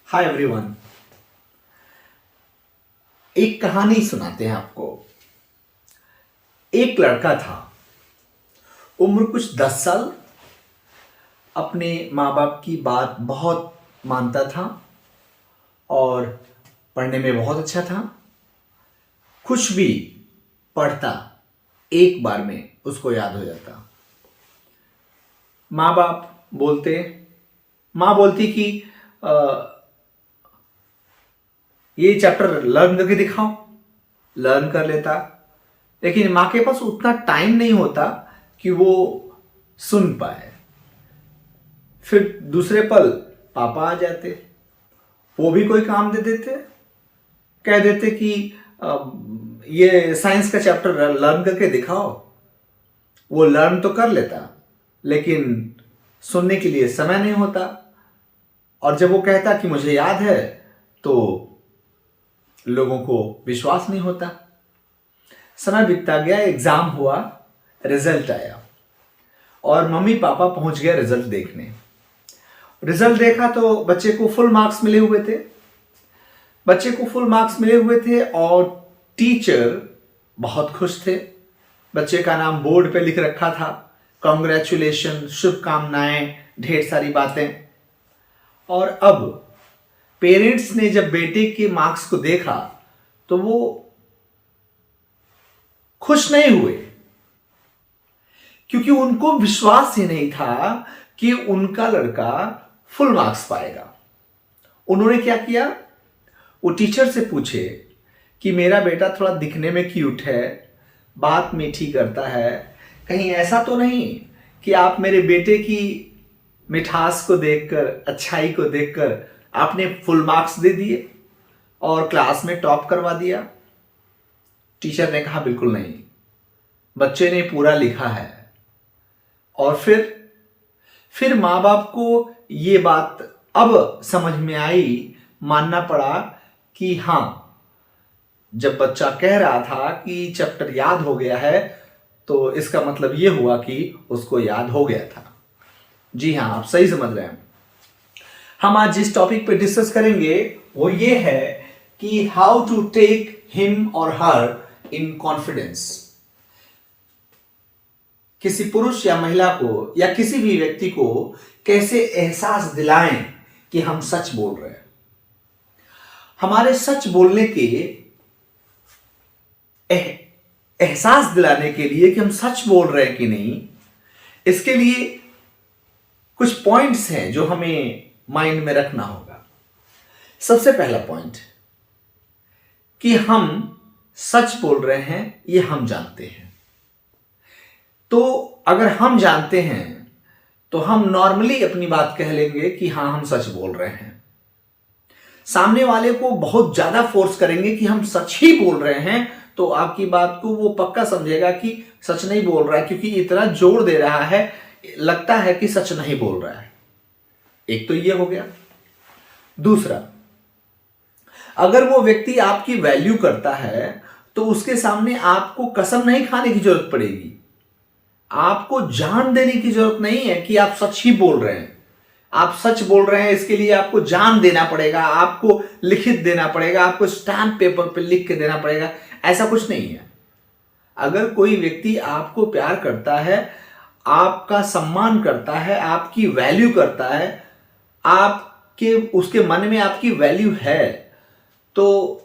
Hi everyone. एक कहानी सुनाते हैं आपको। एक लड़का था, उम्र कुछ 10 साल। अपने माँ बाप की बात बहुत मानता था और पढ़ने में बहुत अच्छा था। कुछ भी पढ़ता एक बार में उसको याद हो जाता। माँ बाप बोलते माँ बोलती कि ये चैप्टर लर्न करके दिखाओ। लर्न कर लेता, लेकिन माँ के पास उतना टाइम नहीं होता कि वो सुन पाए। फिर दूसरे पल पापा आ जाते, वो भी कोई काम दे देते। कह देते कि ये साइंस का चैप्टर लर्न करके दिखाओ। वो लर्न तो कर लेता, लेकिन सुनने के लिए समय नहीं होता। और जब वो कहता कि मुझे याद है, तो लोगों को विश्वास नहीं होता। समय बीतता गया, एग्जाम हुआ, रिजल्ट आया और मम्मी पापा पहुंच गए रिजल्ट देखने। रिजल्ट देखा तो बच्चे को फुल मार्क्स मिले हुए थे। और टीचर बहुत खुश थे। बच्चे का नाम बोर्ड पे लिख रखा था, कॉन्ग्रेचुलेशन, शुभकामनाएं, ढेर सारी बातें। और अब पेरेंट्स ने जब बेटे के मार्क्स को देखा तो वो खुश नहीं हुए, क्योंकि उनको विश्वास ही नहीं था कि उनका लड़का फुल मार्क्स पाएगा। उन्होंने क्या किया, वो टीचर से पूछे कि मेरा बेटा थोड़ा दिखने में क्यूट है, बात मीठी करता है, कहीं ऐसा तो नहीं कि आप मेरे बेटे की मिठास को देखकर, अच्छाई को देखकर आपने फुल मार्क्स दे दिए और क्लास में टॉप करवा दिया? टीचर ने कहा बिल्कुल नहीं, बच्चे ने पूरा लिखा है। और फिर माँ बाप को ये बात अब समझ में आई, मानना पड़ा कि हां, जब बच्चा कह रहा था कि चैप्टर याद हो गया है, तो इसका मतलब ये हुआ कि उसको याद हो गया था। जी हां, आप सही समझ रहे हैं। हम आज जिस टॉपिक पे डिस्कस करेंगे वो ये है कि हाउ टू टेक हिम और हर इन कॉन्फिडेंस। किसी पुरुष या महिला को या किसी भी व्यक्ति को कैसे एहसास दिलाएं कि हम सच बोल रहे हैं। हमारे सच बोलने के एहसास दिलाने के लिए कि हम सच बोल रहे हैं कि नहीं, इसके लिए कुछ पॉइंट्स हैं जो हमें माइंड में रखना होगा। सबसे पहला पॉइंट कि हम सच बोल रहे हैं, ये हम जानते हैं। तो अगर हम जानते हैं तो हम नॉर्मली अपनी बात कह लेंगे कि हां, हम सच बोल रहे हैं। सामने वाले को बहुत ज्यादा फोर्स करेंगे कि हम सच ही बोल रहे हैं, तो आपकी बात को वो पक्का समझेगा कि सच नहीं बोल रहा है, क्योंकि इतना जोर दे रहा है, लगता है कि सच नहीं बोल रहा है। एक तो ये हो गया। दूसरा, अगर वो व्यक्ति आपकी वैल्यू करता है तो उसके सामने आपको कसम नहीं खाने की जरूरत पड़ेगी, आपको जान देने की जरूरत नहीं है कि आप सच ही बोल रहे हैं। आप सच बोल रहे हैं, इसके लिए आपको जान देना पड़ेगा, आपको लिखित देना पड़ेगा, आपको स्टैम्प पेपर पे लिख के देना पड़ेगा, ऐसा कुछ नहीं है। अगर कोई व्यक्ति आपको प्यार करता है, आपका सम्मान करता है, आपकी वैल्यू करता है, आपके उसके मन में आपकी वैल्यू है, तो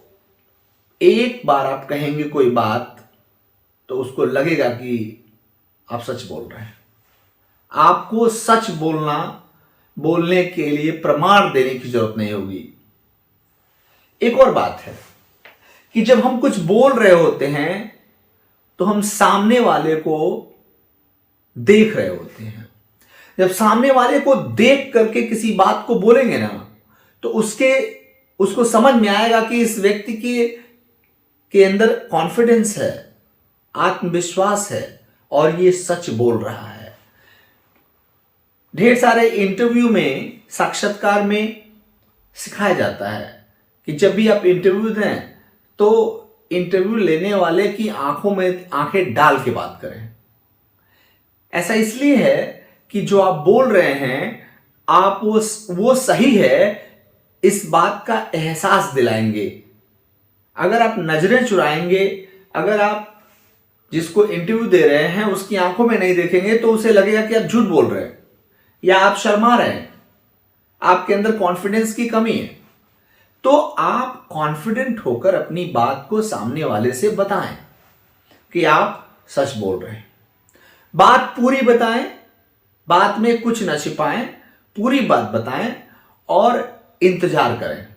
एक बार आप कहेंगे कोई बात तो उसको लगेगा कि आप सच बोल रहे हैं। आपको सच बोलने के लिए प्रमाण देने की जरूरत नहीं होगी। एक और बात है कि जब हम कुछ बोल रहे होते हैं तो हम सामने वाले को देख रहे होते हैं। जब सामने वाले को देख करके किसी बात को बोलेंगे ना, तो उसको समझ में आएगा कि इस व्यक्ति के अंदर कॉन्फिडेंस है, आत्मविश्वास है और ये सच बोल रहा है। ढेर सारे इंटरव्यू में, साक्षात्कार में सिखाया जाता है कि जब भी आप इंटरव्यू दें तो इंटरव्यू लेने वाले की आंखों में आंखें डाल के बात करें। ऐसा इसलिए है कि जो आप बोल रहे हैं, आप वो सही है, इस बात का एहसास दिलाएंगे। अगर आप नजरें चुराएंगे, अगर आप जिसको इंटरव्यू दे रहे हैं उसकी आंखों में नहीं देखेंगे तो उसे लगेगा कि आप झूठ बोल रहे हैं या आप शर्मा रहे हैं, आपके अंदर कॉन्फिडेंस की कमी है। तो आप कॉन्फिडेंट होकर अपनी बात को सामने वाले से बताएं कि आप सच बोल रहे हैं। बात पूरी बताएं, बात में कुछ न छिपाएं, पूरी बात बताएं और इंतजार करें।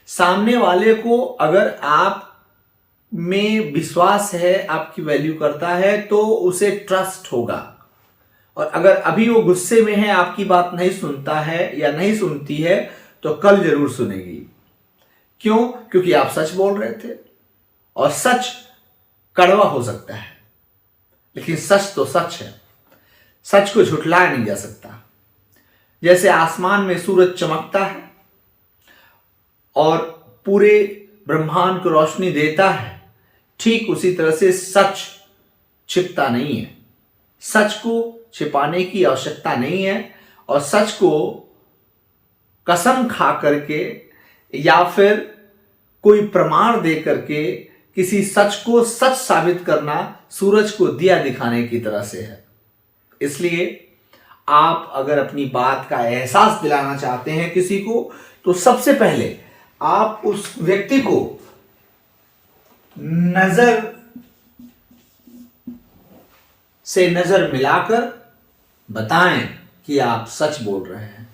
सामने वाले को अगर आप में विश्वास है, आपकी वैल्यू करता है, तो उसे ट्रस्ट होगा। और अगर अभी वो गुस्से में है, आपकी बात नहीं सुनता है या नहीं सुनती है, तो कल जरूर सुनेगी। क्यों? क्योंकि आप सच बोल रहे थे। और सच कड़वा हो सकता है, लेकिन सच तो सच है। सच को झुठलाया नहीं जा सकता। जैसे आसमान में सूरज चमकता है और पूरे ब्रह्मांड को रोशनी देता है, ठीक उसी तरह से सच छिपता नहीं है। सच को छिपाने की आवश्यकता नहीं है। और सच को कसम खा करके या फिर कोई प्रमाण दे करके किसी सच को सच साबित करना सूरज को दिया दिखाने की तरह से है। इसलिए आप अगर अपनी बात का एहसास दिलाना चाहते हैं किसी को, तो सबसे पहले आप उस व्यक्ति को नजर से नजर मिलाकर बताएं कि आप सच बोल रहे हैं।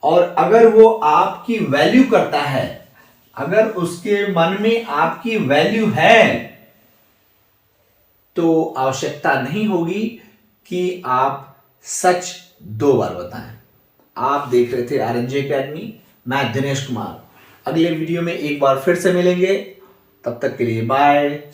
और अगर वो आपकी वैल्यू करता है, अगर उसके मन में आपकी वैल्यू है, तो आवश्यकता नहीं होगी कि आप सच 2 बार बताएं। आप देख रहे थे आरएनजे एकेडमी, मैं दिनेश कुमार। अगले वीडियो में एक बार फिर से मिलेंगे। तब तक के लिए बाय।